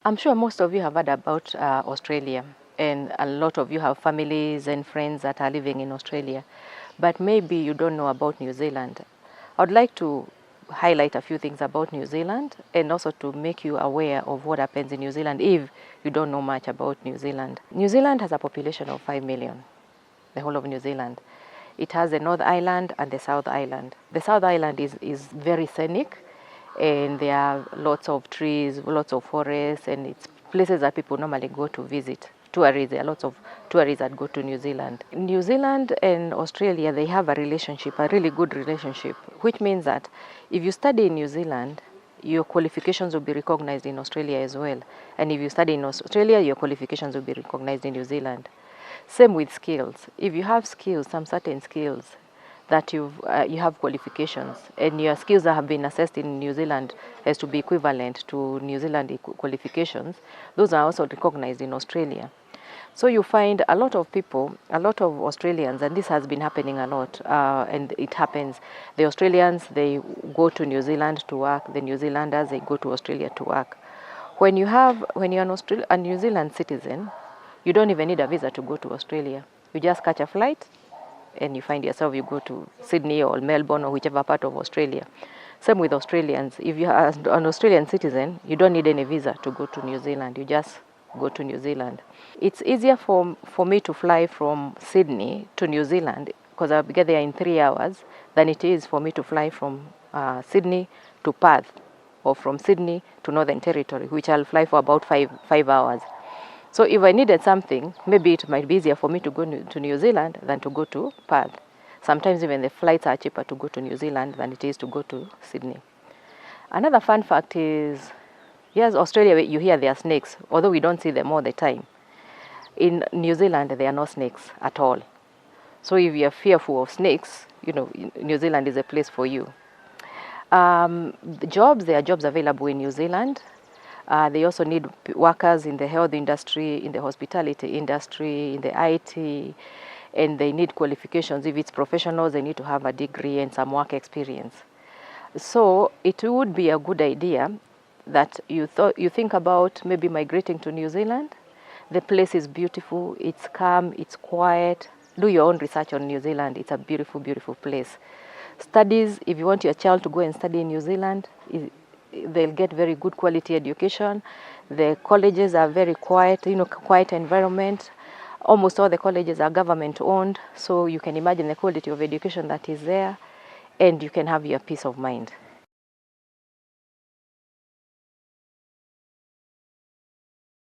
I'm sure most of you have heard about Australia, and a lot of you have families and friends that are living in Australia, but maybe you don't know about New Zealand. I would like to highlight a few things about New Zealand and also to make you aware of what happens in New Zealand if you don't know much about New Zealand. New Zealand has a population of 5 million, the whole of New Zealand. It has the North Island and the South Island. The South Island is very scenic, and there are lots of trees, lots of forests, and it's places that people normally go to visit. Tourists, there are lots of tourists that go to New Zealand. New Zealand and Australia, they have a relationship, a really good relationship, which means that if you study in New Zealand, your qualifications will be recognized in Australia as well. And if you study in Australia, your qualifications will be recognized in New Zealand. Same with skills. If you have skills, some certain skills, that you have qualifications, and your skills that have been assessed in New Zealand as to be equivalent to New Zealand qualifications, those are also recognized in Australia. So you find a lot of people, a lot of Australians, and this has been happening a lot, and it happens. The Australians, they go to New Zealand to work. The New Zealanders, they go to Australia to work. When you're a New Zealand citizen, you don't even need a visa to go to Australia. You just catch a flight, and you find yourself, you go to Sydney or Melbourne or whichever part of Australia. Same with Australians. If you are an Australian citizen, you don't need any visa to go to New Zealand. You just go to New Zealand. It's easier for me to fly from Sydney to New Zealand, because I'll get there in 3 hours, than it is for me to fly from Sydney to Perth, or from Sydney to Northern Territory, which I'll fly for about five hours. So if I needed something, maybe it might be easier for me to go to New Zealand than to go to Perth. Sometimes even the flights are cheaper to go to New Zealand than it is to go to Sydney. Another fun fact is, yes, Australia, you hear there are snakes, although we don't see them all the time. In New Zealand, there are no snakes at all. So if you're fearful of snakes, New Zealand is a place for you. Jobs, there are jobs available in New Zealand. They also need workers in the health industry, in the hospitality industry, in the IT, and they need qualifications. If it's professionals, they need to have a degree and some work experience. So it would be a good idea that you think about maybe migrating to New Zealand. The place is beautiful, it's calm, it's quiet. Do your own research on New Zealand. It's a beautiful, beautiful place. Studies, if you want your child to go and study in New Zealand, they'll get very good quality education. The colleges are very quiet, quiet environment. Almost all the colleges are government owned, so you can imagine the quality of education that is there, and you can have your peace of mind.